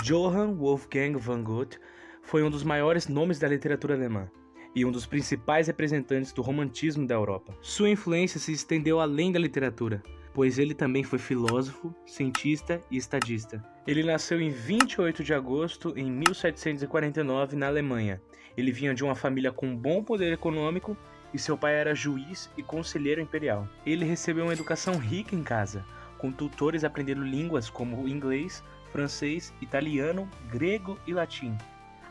Johann Wolfgang von Goethe foi um dos maiores nomes da literatura alemã e um dos principais representantes do romantismo da Europa. Sua influência se estendeu além da literatura, pois ele também foi filósofo, cientista e estadista. Ele nasceu em 28 de agosto de 1749 na Alemanha. Ele vinha de uma família com bom poder econômico e seu pai era juiz e conselheiro imperial. Ele recebeu uma educação rica em casa, com tutores aprendendo línguas como inglês, francês, italiano, grego e latim,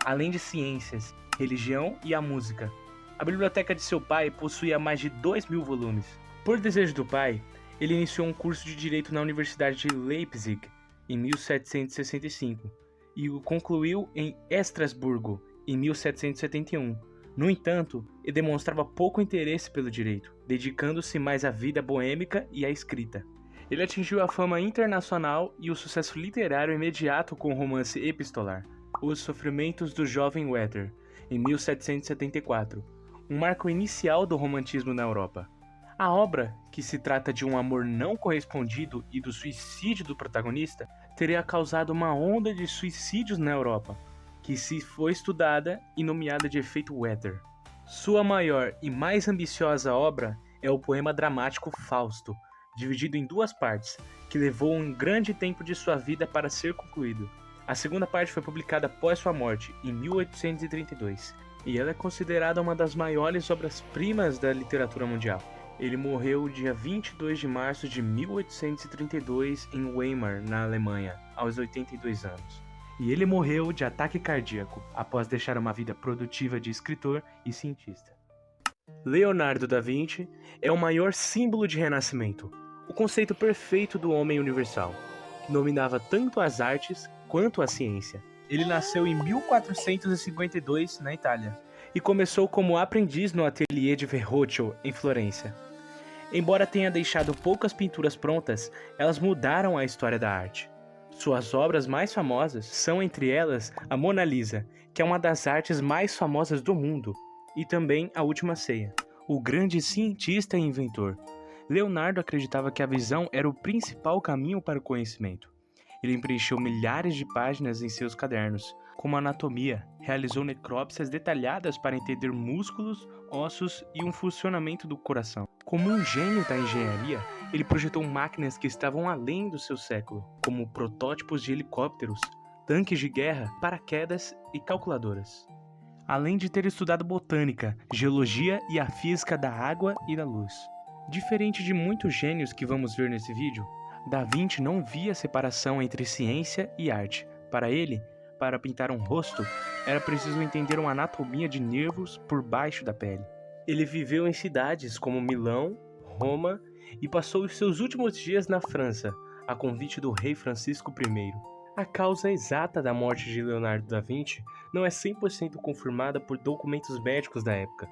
além de ciências, religião e a música. A biblioteca de seu pai possuía mais de 2.000 volumes. Por desejo do pai, ele iniciou um curso de Direito na Universidade de Leipzig em 1765 e o concluiu em Estrasburgo em 1771. No entanto, ele demonstrava pouco interesse pelo direito, dedicando-se mais à vida boêmica e à escrita. Ele atingiu a fama internacional e o sucesso literário imediato com o romance epistolar Os Sofrimentos do Jovem Werther, em 1774, um marco inicial do romantismo na Europa. A obra, que se trata de um amor não correspondido e do suicídio do protagonista, teria causado uma onda de suicídios na Europa, que se foi estudada e nomeada de efeito Werther. Sua maior e mais ambiciosa obra é o poema dramático Fausto, dividido em duas partes, que levou um grande tempo de sua vida para ser concluído. A segunda parte foi publicada após sua morte, em 1832, e ela é considerada uma das maiores obras-primas da literatura mundial. Ele morreu dia 22 de março de 1832 em Weimar, na Alemanha, aos 82 anos. E ele morreu de ataque cardíaco, após deixar uma vida produtiva de escritor e cientista. Leonardo da Vinci é o maior símbolo de renascimento, o conceito perfeito do homem universal, que dominava tanto as artes quanto a ciência. Ele nasceu em 1452 na Itália e começou como aprendiz no ateliê de Verrocchio, em Florença. Embora tenha deixado poucas pinturas prontas, elas mudaram a história da arte. Suas obras mais famosas são, entre elas, a Mona Lisa, que é uma das artes mais famosas do mundo, e também A Última Ceia. O grande cientista e inventor, Leonardo acreditava que a visão era o principal caminho para o conhecimento. Ele preencheu milhares de páginas em seus cadernos, como anatomia, realizou necrópsias detalhadas para entender músculos, ossos e um funcionamento do coração. Como um gênio da engenharia, ele projetou máquinas que estavam além do seu século, como protótipos de helicópteros, tanques de guerra, paraquedas e calculadoras. Além de ter estudado botânica, geologia e a física da água e da luz. Diferente de muitos gênios que vamos ver nesse vídeo, Da Vinci não via separação entre ciência e arte. Para ele, para pintar um rosto, era preciso entender uma anatomia de nervos por baixo da pele. Ele viveu em cidades como Milão, Roma e passou os seus últimos dias na França, a convite do rei Francisco I. A causa exata da morte de Leonardo da Vinci não é 100% confirmada por documentos médicos da época,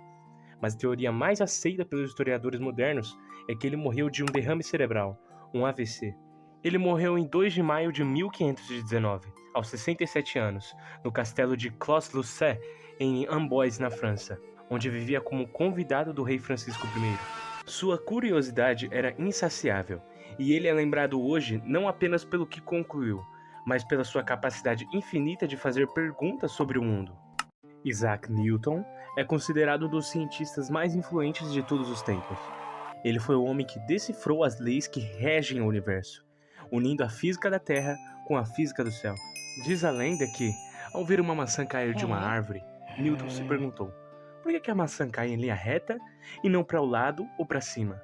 mas a teoria mais aceita pelos historiadores modernos é que ele morreu de um derrame cerebral, um AVC. Ele morreu em 2 de maio de 1519, aos 67 anos, no castelo de Clos-Lucé, em Amboise, na França, onde vivia como convidado do rei Francisco I. Sua curiosidade era insaciável, e ele é lembrado hoje não apenas pelo que concluiu, mas pela sua capacidade infinita de fazer perguntas sobre o mundo. Isaac Newton é considerado um dos cientistas mais influentes de todos os tempos. Ele foi o homem que decifrou as leis que regem o universo, unindo a física da Terra com a física do céu. Diz a lenda que, ao ver uma maçã cair de uma árvore, Newton se perguntou: por que a maçã cai em linha reta e não para o lado ou para cima?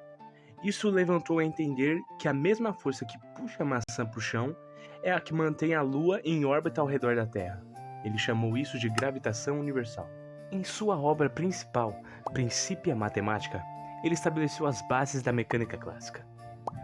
Isso o levantou a entender que a mesma força que puxa a maçã para o chão é a que mantém a Lua em órbita ao redor da Terra. Ele chamou isso de gravitação universal. Em sua obra principal, Principia Mathematica, ele estabeleceu as bases da mecânica clássica.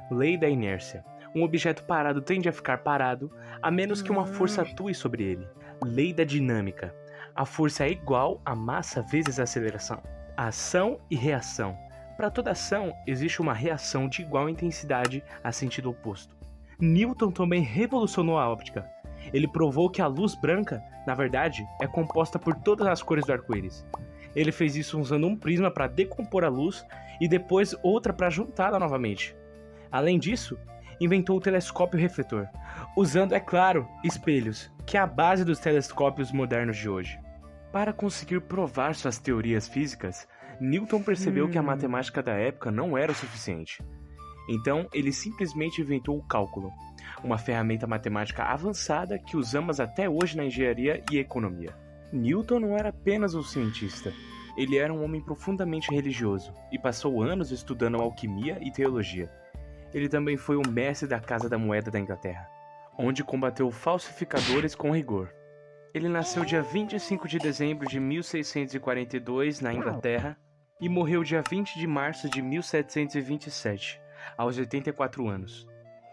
Lei da inércia. Um objeto parado tende a ficar parado, a menos que uma força atue sobre ele. Lei da dinâmica. A força é igual a massa vezes a aceleração. Ação e reação. Para toda ação, existe uma reação de igual intensidade a sentido oposto. Newton também revolucionou a óptica. Ele provou que a luz branca, na verdade, é composta por todas as cores do arco-íris. Ele fez isso usando um prisma para decompor a luz e depois outra para juntá-la novamente. Além disso, inventou o telescópio refletor, usando, é claro, espelhos, que é a base dos telescópios modernos de hoje. Para conseguir provar suas teorias físicas, Newton percebeu que a matemática da época não era o suficiente. Então, ele simplesmente inventou o cálculo, uma ferramenta matemática avançada que usamos até hoje na engenharia e economia. Newton não era apenas um cientista, ele era um homem profundamente religioso e passou anos estudando alquimia e teologia. Ele também foi o mestre da Casa da Moeda da Inglaterra, onde combateu falsificadores com rigor. Ele nasceu dia 25 de dezembro de 1642 na Inglaterra e morreu dia 20 de março de 1727, aos 84 anos.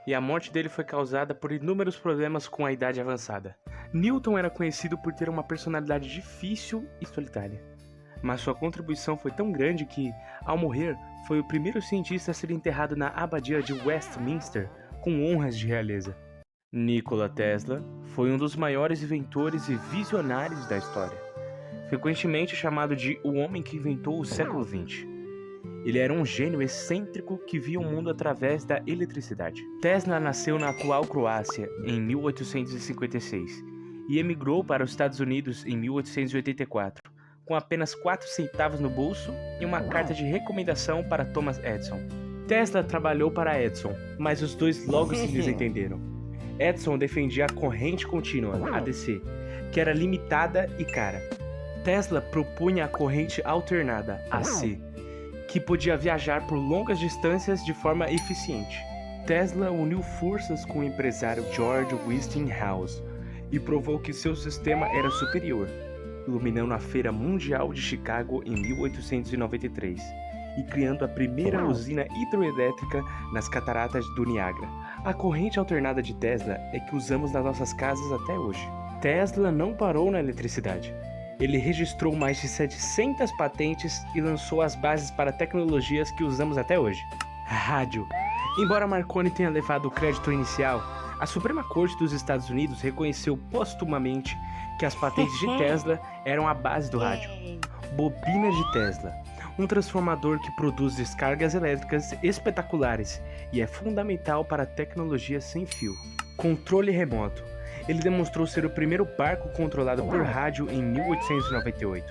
E a morte dele foi causada por inúmeros problemas com a idade avançada. Newton era conhecido por ter uma personalidade difícil e solitária, mas sua contribuição foi tão grande que, ao morrer, foi o primeiro cientista a ser enterrado na abadia de Westminster com honras de realeza. Nikola Tesla foi um dos maiores inventores e visionários da história, frequentemente chamado de o homem que inventou o século XX. Ele era um gênio excêntrico que via o mundo através da eletricidade. Tesla nasceu na atual Croácia em 1856 e emigrou para os Estados Unidos em 1884, com apenas 4 centavos no bolso e uma carta de recomendação para Thomas Edison. Tesla trabalhou para Edison, mas os dois logo se desentenderam. Edison defendia a corrente contínua, a DC, que era limitada e cara. Tesla propunha a corrente alternada, AC, que podia viajar por longas distâncias de forma eficiente. Tesla uniu forças com o empresário George Westinghouse e provou que seu sistema era superior, iluminando a Feira Mundial de Chicago em 1893 e criando a primeira usina hidroelétrica nas cataratas do Niágara. A corrente alternada de Tesla é que usamos nas nossas casas até hoje. Tesla não parou na eletricidade. Ele registrou mais de 700 patentes e lançou as bases para tecnologias que usamos até hoje. Rádio. Embora Marconi tenha levado o crédito inicial, a Suprema Corte dos Estados Unidos reconheceu postumamente que as patentes de Tesla eram a base do rádio. Bobina de Tesla. Um transformador que produz descargas elétricas espetaculares e é fundamental para a tecnologia sem fio. Controle remoto. Ele demonstrou ser o primeiro barco controlado por rádio em 1898,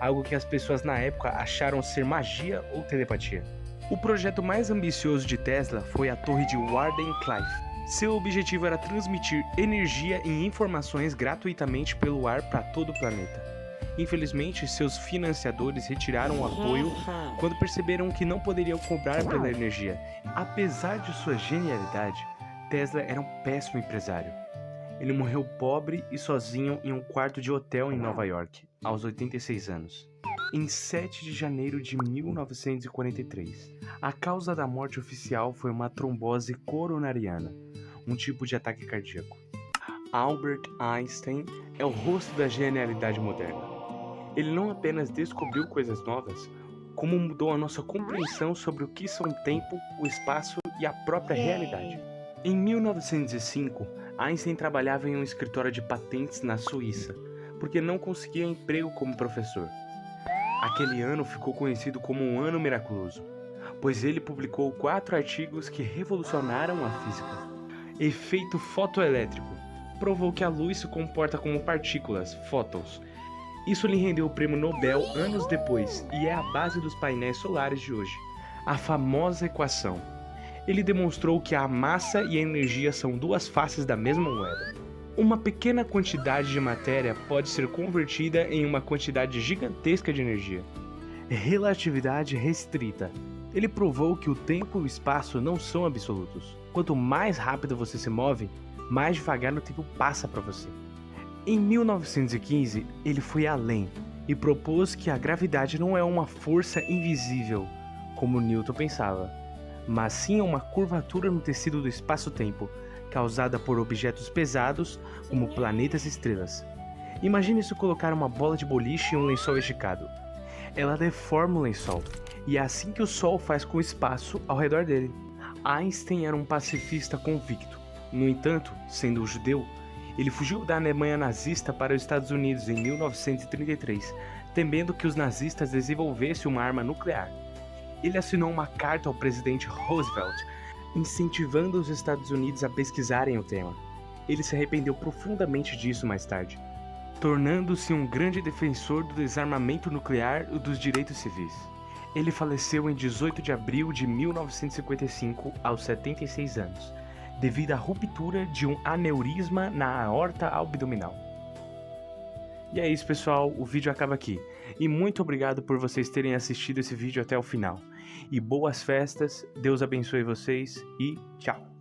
algo que as pessoas na época acharam ser magia ou telepatia. O projeto mais ambicioso de Tesla foi a torre de Wardenclyffe. Seu objetivo era transmitir energia e informações gratuitamente pelo ar para todo o planeta. Infelizmente, seus financiadores retiraram o apoio quando perceberam que não poderiam cobrar pela energia. Apesar de sua genialidade, Tesla era um péssimo empresário. Ele morreu pobre e sozinho em um quarto de hotel em Nova York, aos 86 anos, em 7 de janeiro de 1943. A causa da morte oficial foi uma trombose coronariana, um tipo de ataque cardíaco. Albert Einstein é o rosto da genialidade moderna. Ele não apenas descobriu coisas novas, como mudou a nossa compreensão sobre o que são o tempo, o espaço e a própria realidade. Em 1905, Einstein trabalhava em um escritório de patentes na Suíça, porque não conseguia emprego como professor. Aquele ano ficou conhecido como um ano miraculoso, pois ele publicou 4 artigos que revolucionaram a física. Efeito fotoelétrico. Provou que a luz se comporta como partículas, fótons. Isso lhe rendeu o prêmio Nobel anos depois e é a base dos painéis solares de hoje. A famosa equação. Ele demonstrou que a massa e a energia são 2 faces da mesma moeda. Uma pequena quantidade de matéria pode ser convertida em uma quantidade gigantesca de energia. Relatividade restrita. Ele provou que o tempo e o espaço não são absolutos. Quanto mais rápido você se move, mais devagar o tempo passa para você. Em 1915, ele foi além e propôs que a gravidade não é uma força invisível, como Newton pensava, mas sim uma curvatura no tecido do espaço-tempo, causada por objetos pesados como planetas e estrelas. Imagine se colocar uma bola de boliche em um lençol esticado. Ela deforma o lençol, e é assim que o Sol faz com o espaço ao redor dele. Einstein era um pacifista convicto. No entanto, sendo judeu, ele fugiu da Alemanha nazista para os Estados Unidos em 1933, temendo que os nazistas desenvolvessem uma arma nuclear. Ele assinou uma carta ao presidente Roosevelt, incentivando os Estados Unidos a pesquisarem o tema. Ele se arrependeu profundamente disso mais tarde, tornando-se um grande defensor do desarmamento nuclear e dos direitos civis. Ele faleceu em 18 de abril de 1955, aos 76 anos, devido à ruptura de um aneurisma na aorta abdominal. E é isso, pessoal, o vídeo acaba aqui. E muito obrigado por vocês terem assistido esse vídeo até o final. E boas festas, Deus abençoe vocês e tchau!